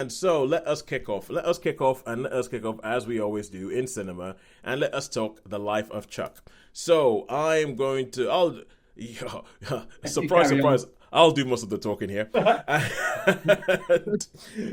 And so let us kick off. Let us kick off and let us kick off as we always do in cinema and let us talk the life of Chuck. So I'm going to I'll yeah, You surprise carry on. surprise I'll do most of the talking here. And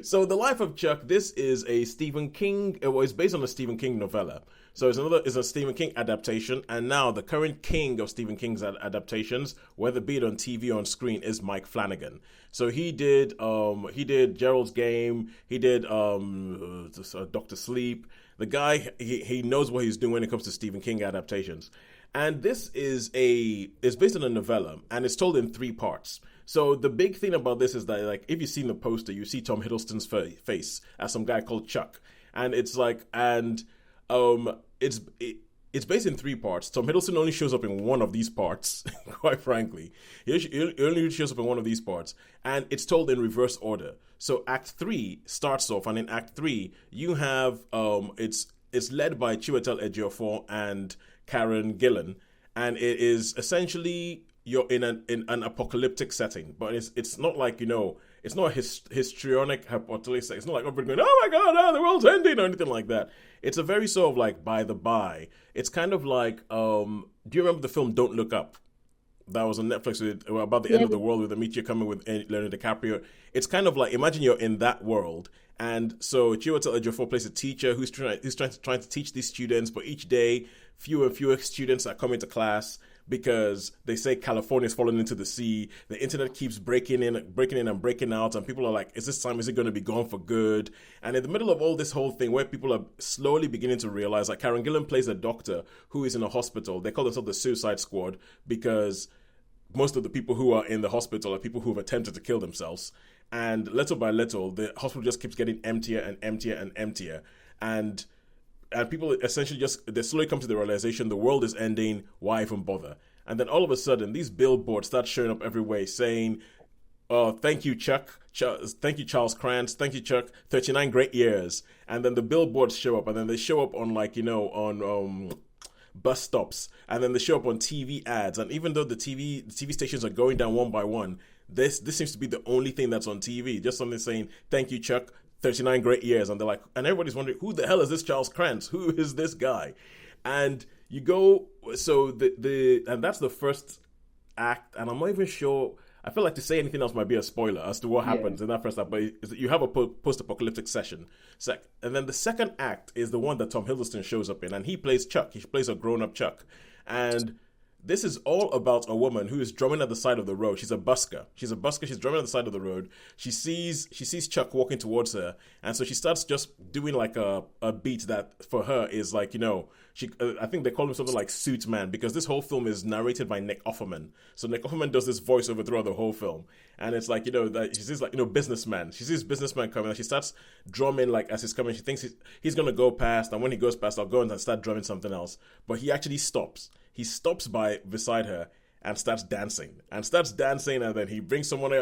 so the life of Chuck, this is a Stephen King, it was based on a Stephen King novella. So it's a Stephen King adaptation, and now the current king of Stephen King's adaptations, whether be it on TV or on screen, is Mike Flanagan. So he did Gerald's Game, he did Doctor Sleep. The guy he knows what he's doing when it comes to Stephen King adaptations. And this is based on a novella, and it's told in three parts. So the big thing about this is that, like, if you've seen the poster, you see Tom Hiddleston's face as some guy called Chuck, and it's like, and it's based in three parts. Tom Hiddleston only shows up in one of these parts, quite frankly. He only shows up in one of these parts, and it's told in reverse order. So Act Three starts off, and in Act Three you have it's led by Chiwetel Ejiofor and Karen Gillan, and it is essentially you're in an apocalyptic setting, but it's not like, it's not a histrionic apocalyptic. It's not like everybody going, oh my god, the world's ending or anything like that. It's a very sort of like by the by. It's kind of like do you remember the film Don't Look Up? That was on Netflix about the end Yeah. of the world with a meteor coming with Leonardo DiCaprio. It's kind of like, imagine you're in that world, and so Chiwetel Ejiofor plays a teacher who's trying to teach these students, but each day fewer and fewer students are coming to class because they say California is falling into the sea. The internet keeps breaking in and breaking out, and people are like, is this time, is it going to be gone for good? And in the middle of all this whole thing, where people are slowly beginning to realize, like, Karen Gillan plays a doctor who is in a hospital. They call themselves the Suicide Squad because most of the people who are in the hospital are people who have attempted to kill themselves. And little by little, the hospital just keeps getting emptier and emptier and emptier. And people essentially they slowly come to the realization the world is ending, why even bother? And then all of a sudden, these billboards start showing up everywhere saying, thank you, Chuck. Thank you, Charles Krantz. Thank you, Chuck. 39 great years. And then the billboards show up, and then they show up on, like, on bus stops, and then they show up on TV ads. And even though the TV stations are going down one by one, this seems to be the only thing that's on TV. Just something saying, thank you, Chuck. 39 great years. And they're like, and everybody's wondering, who the hell is this Charles Krantz? Who is this guy? And you go, so and that's the first act, and I'm not even sure. I feel like to say anything else might be a spoiler as to what Yeah. happens in that first act, but you have a post-apocalyptic session. And then the second act is the one that Tom Hiddleston shows up in, and he plays Chuck. He plays a grown-up Chuck. And this is all about a woman who is drumming at the side of the road. She's a busker. She's drumming at the side of the road. She sees Chuck walking towards her, and so she starts just doing like a beat that for her is like, I think they call him something like Suit Man, because this whole film is narrated by Nick Offerman. So Nick Offerman does this voiceover throughout the whole film, and it's like, that she sees, like, businessman. She sees businessman coming, and she starts drumming like as he's coming. She thinks he's gonna go past, and when he goes past, I'll go and start drumming something else. But he actually stops. He stops by beside her and starts dancing, and then he brings a woman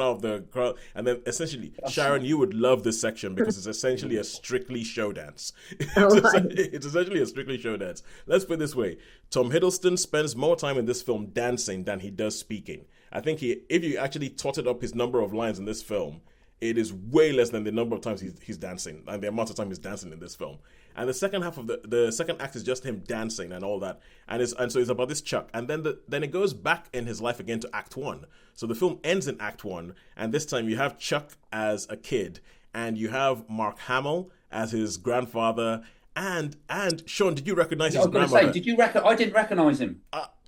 out of the crowd, and then essentially, Sharon, you would love this section because it's essentially a Strictly show dance. All right. It's essentially a Strictly show dance. Let's put it this way: Tom Hiddleston spends more time in this film dancing than he does speaking. I think if you actually totted up his number of lines in this film, it is way less than the number of times he's dancing and the amount of time he's dancing in this film. And the second half of the second act is just him dancing and all that, and so it's about this Chuck, and then it goes back in his life again to Act One. So the film ends in Act One, and this time you have Chuck as a kid, and you have Mark Hamill as his grandfather, and Sean, did you recognize I his was going to grandmother? say, did you reckon? I didn't recognise him.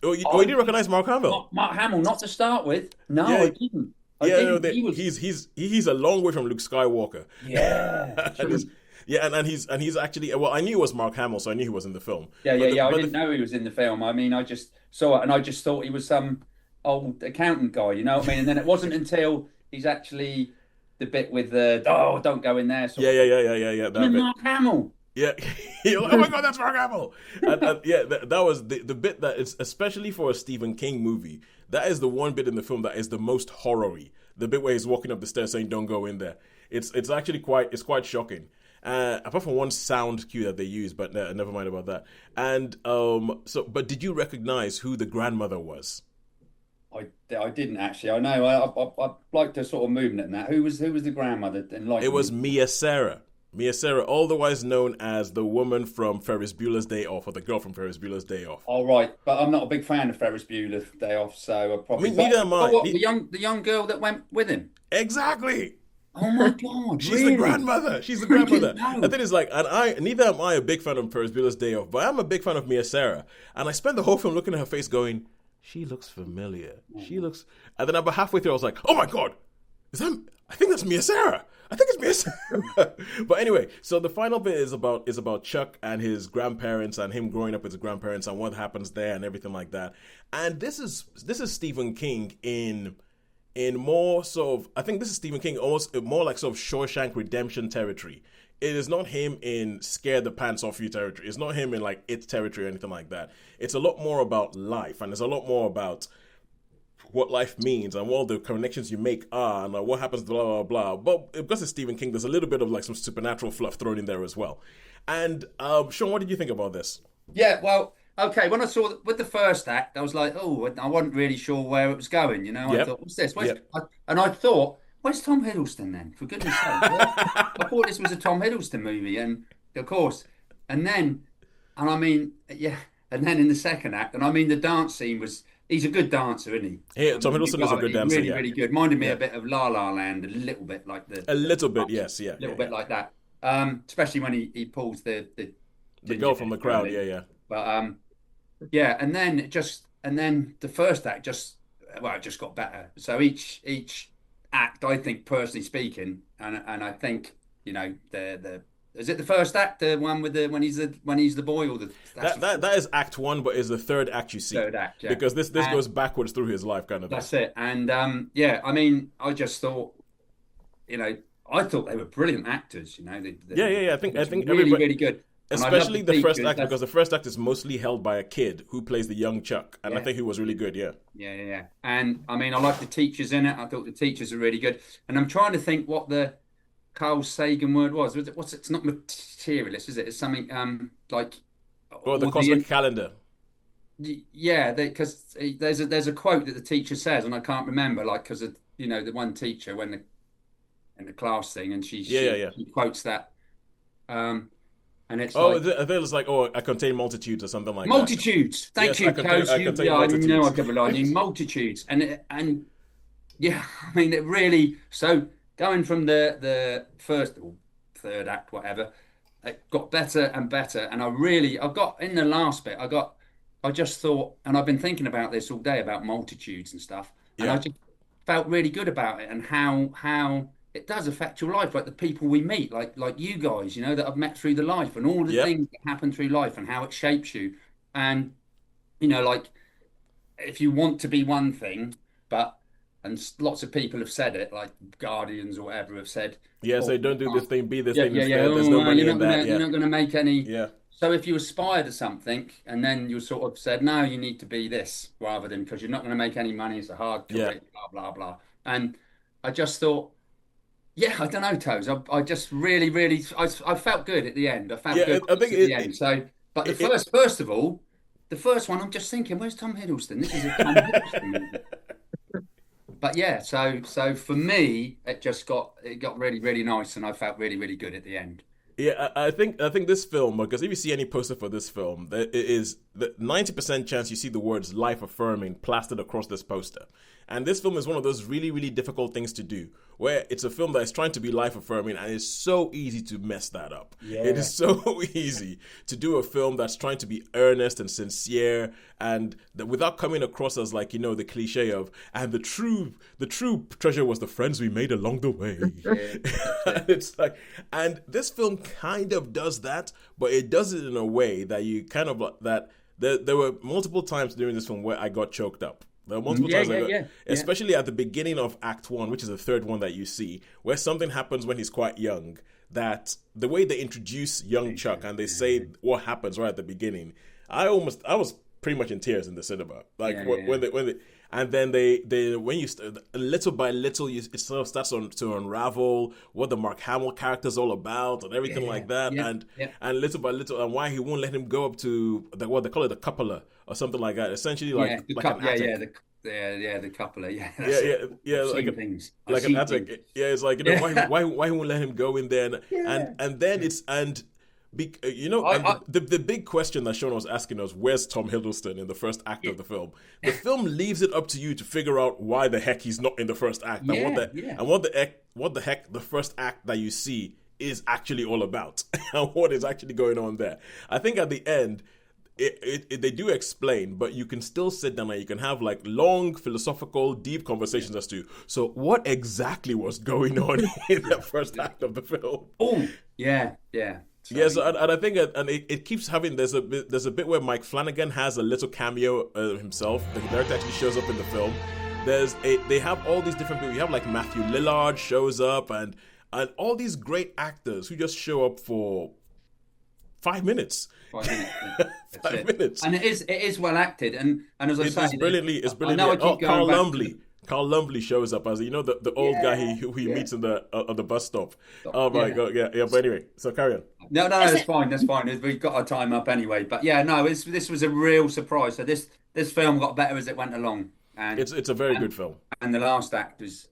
You didn't recognize Mark Hamill? Mark Hamill, not to start with. No, Yeah, I didn't. I yeah, no, didn't. He was. he's a long way from Luke Skywalker. Yeah, And true. yeah, and he's actually, well, I knew it was Mark Hamill, so I knew he was in the film. Yeah, yeah, But yeah. I but didn't know he was in the film. I mean, I just saw it and I just thought he was some old accountant guy. You know what I mean? And then it wasn't until he's actually the bit with the don't go in there. Yeah, that And bit. Mark Hamill. Yeah, you're like, oh my god, that's Mark Hamill. And yeah, that was the bit that is, especially for a Stephen King movie, that is the one bit in the film that is the most horror-y. The bit where he's walking up the stairs saying, "Don't go in there." It's actually quite shocking. Apart from one sound cue that they use, but never mind about that. And but did you recognize who the grandmother was? I didn't actually. I know. I like the sort of movement and that. Who was the grandmother? It Enlighten was me. Mia Sarah. Mia Sarah, otherwise known as the woman from Ferris Bueller's Day Off, or the girl from Ferris Bueller's Day Off. All right, but I'm not a big fan of Ferris Bueller's Day Off, so I I probably. mean, But neither am oh, I. what the young girl that went with him? Exactly. Oh my God, She's the really? grandmother. She's the Freaking grandmother. The no. thing is, like, and I neither am I a big fan of Ferris Bueller's Day Off, but I'm a big fan of Mia Sarah. And I spent the whole film looking at her face, going, "She looks familiar. She looks." And then about halfway through, I was like, "Oh my God, is that? I think that's Mia Sarah. I think it's Mia Sarah." But anyway, so the final bit is about Chuck and his grandparents and him growing up with his grandparents and what happens there and everything like that. And this is Stephen King in more sort of, I think this is Stephen King almost more like sort of Shawshank Redemption territory. It is not him in scare the pants off you territory. It's not him in like It territory or anything like that. It's a lot more about life, and it's a lot more about what life means and what the connections you make are and what happens, blah, blah, blah. But because it's Stephen King, there's a little bit of like some supernatural fluff thrown in there as well. And Sean, what did you think about this? Yeah, well, okay. When I saw with the first act, I was like, oh, I wasn't really sure where it was going. I Yep. thought, what's this? Yep. And I thought, where's Tom Hiddleston then? For goodness sake, I thought this was a Tom Hiddleston movie, and of course, and then, and I mean, yeah, and then in the second act, and I mean, the dance scene was. He's a good dancer, isn't he? Yeah, I Tom mean, Hiddleston is a good dancer, really, yeah. really good. Minded me Yeah. a bit of La La Land, a little bit like A the little bit, yes, yeah. little Yeah, bit yeah. like that. Especially when he pulls the The ginger girl from bit, the you know what I crowd, yeah, mean? yeah. But yeah, and then the first act it just got better. So each act, I think, personally speaking, and I think the is it the first act, the one with the when he's the boy, or that's That is Act One, but is the third act you see third act, yeah. because this And goes backwards through his life, kind of thing. that's it. And yeah, I mean, I just thought, I thought they were brilliant actors. Yeah, yeah, yeah. I It's think really, everybody, really good. And I love especially the the first teachers. act, because the first act is mostly held by a kid who plays the young Chuck, and I Yeah. think he was really good. Yeah. Yeah, yeah, yeah. And I mean, I like the teachers in it. I thought the teachers are really good. And I'm trying to think what the Carl Sagan word was. It's not materialist, is it? It's something like Or the all cosmic calendar. yeah, because there's a quote that the teacher says, and I can't remember, like because of the one teacher when the in the class thing, and she Yeah, yeah, she, yeah. she quotes that, um, and it's Oh, like. I think it's like, oh, I contain multitudes or something like that. Multitudes. Thank Yes, I you, contain, Coach. I contain Yeah, I know I multitudes. could rely on you. Multitudes, and yeah, I mean it really. So going from the first or third act, whatever, it got better and better, and I got in the last bit. I just thought, and I've been thinking about this all day about multitudes and stuff, and I Yeah. just felt really good about it and how it does affect your life, like the people we meet, like you guys, that I've met through the life, and all the Yep. things that happen through life, and how it shapes you, and like if you want to be one thing, but lots of people have said it, like Guardians or whatever have said, Yeah. oh, So you don't do this can't, thing, be this yeah, thing yeah, yeah, instead. There's no you're money in not gonna that. you're Yeah. not gonna make any. Yeah. So if you aspire to something and then you sort of said, no, you need to be this rather than because you're not going to make any money, it's a hard Yeah. career, blah, blah, blah. And I just thought, yeah, I don't know, Toes. I just really, really, I felt good at the end. I felt Yeah. good I think at the end. So, but the it first of all, the first one, I'm just thinking, where's Tom Hiddleston? This is a Tom Hiddleston movie. But yeah, so for me, it got really, really nice, and I felt really, really good at the end. Yeah, I think this film, because if you see any poster for this film, there is the 90% chance you see the words "life affirming" plastered across this poster. And this film is one of those really, really difficult things to do, where it's a film that is trying to be life affirming, and it's so easy to mess that up. It Yeah. is so easy to do a film that's trying to be earnest and sincere, and that without coming across as like the cliche of "and the true treasure was the friends we made along the way." Yeah, And it's like, and this film kind of does that, but it does it in a way that you kind of that there were multiple times during this film where I got choked up. There were multiple yeah, times yeah, yeah, yeah. especially at the beginning of Act One, which is the third one that you see, where something happens when he's quite young. That the way they introduce young Chuck and they say what happens right at the beginning, I was pretty much in tears in the cinema. Like Yeah, when they and then they when you little by little it sort of starts to unravel what the Mark Hamill character is all about and everything yeah, like that, yeah, and yeah. and little by little, and why he won't let him go up to what they call it, the cupola or something like that, essentially Yeah, like an attic. Yeah, the couple of Yeah, that's yeah, it. yeah. I've seen things. I've Like an seen attic. things. Yeah, it's like Yeah, why won't let him go in there yeah. and then it's and and I the big question that Sean was asking us, where's Tom Hiddleston in the first act yeah, of the film? The film leaves it up to you to figure out why the heck he's not in the first act yeah, yeah. and what the heck the first act that you see is actually all about and what is actually going on there. I think at the end they do explain, but you can still sit down and you can have like long philosophical, deep conversations as to so what exactly was going on in the first act of the film. Oh, yeah, yeah. So Yes, and I think it keeps having there's a bit where Mike Flanagan has a little cameo himself. The director actually shows up in the film. They have all these different people. You have like Matthew Lillard shows up and all these great actors who just show up for 5 minutes. 5 minutes. Yeah. That's 5 minutes. And it is well acted. And as I say, It's I know brilliantly. I Oh, keep going back to Carl Lumbly shows up as the old guy who he yeah. meets in the on the bus stop. Oh my Yeah. god, yeah. But anyway, so carry on. No, that's fine. That's fine. We've got our time up anyway. But yeah, no, this was a real surprise. So this film got better as it went along, It's a very good film. and the last act was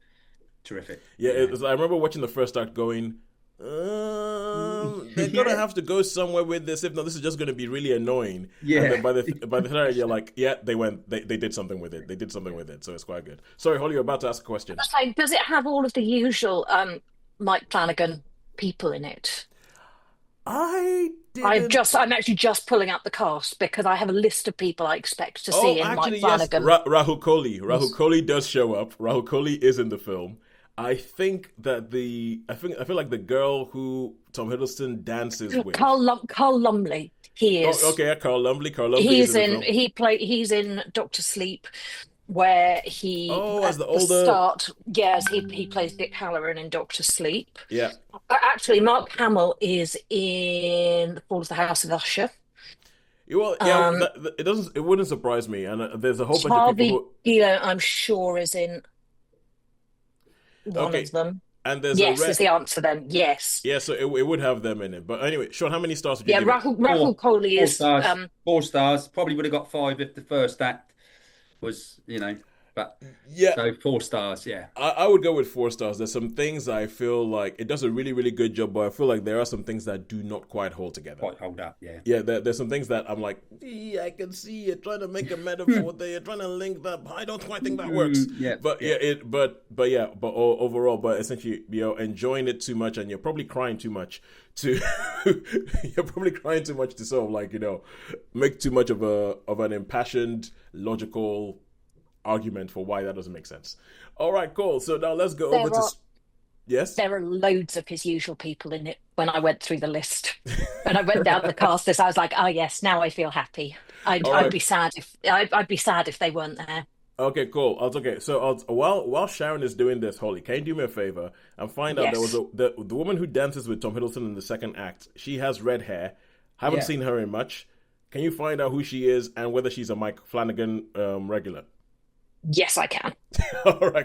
terrific. Yeah, Yeah, I remember watching the first act going, they're gonna have to go somewhere with this. If not, this is just gonna be really annoying. Yeah. And then by the third, you're like, yeah, they did something with it. They did something with it, so it's quite good. Sorry, Holly, you're about to ask a question. So does it have all of the usual Mike Flanagan people in it? I didn't. I'm actually just pulling up the cast because I have a list of people I expect to Oh, see in actually, Mike yes. Flanagan. Rahul Kohli. Rahul Yes. Kohli does show up. Rahul Kohli is in the film. I think that I feel like the girl who Tom Hiddleston dances with. Carl Lumley. He is. Oh, okay, yeah, Carl Lumbly. Carl Lumbly is in the film. He's in Doctor Sleep, where he Oh, as the at the older. start, yes, he plays Dick Halloran in Doctor Sleep. Yeah. Actually, Mark Hamill is in The Fall of the House of Usher. Well, yeah, Um, it wouldn't surprise me. And there's a whole bunch of Harvey people Keitel, I'm sure, is in who. one Okay, of them. and there's a Yes, is red. the answer then. Yes. Yeah, so it would have them in it. But anyway, Sean, how many stars would you Yeah, give it? Rahul Kohli four is stars. 4 stars. Probably would have got 5 if the first act was, but Yeah, so 4 stars. Yeah, I would go with 4 stars. There's some things I feel like it does a really, really good job, but I feel like there are some things that do not quite hold together. quite hold up. Yeah, Yeah, there's some things that I'm like, yeah, I can see you're trying to make a metaphor there. You're trying to link that. But I don't quite think that works. Yeah, But but essentially, enjoying it too much, and you're probably crying too much to, you're probably crying too much to sort of like make too much of an impassioned, logical argument for why that doesn't make sense. All right, cool. So now let's go over there to are yes. there are loads of his usual people in it. When I went through the list, when I went down the cast list, I was like, oh yes, now I feel happy. All I'd right. be sad if I'd be sad if they weren't there. Okay, cool. Okay, so while Sharon is doing this, Holly, can you do me a favor and find out there was Yes. the woman who dances with Tom Hiddleston in the second act. She has red hair. Haven't Yeah. seen her in much. Can you find out who she is and whether she's a Mike Flanagan regular? Yes, I can. All right,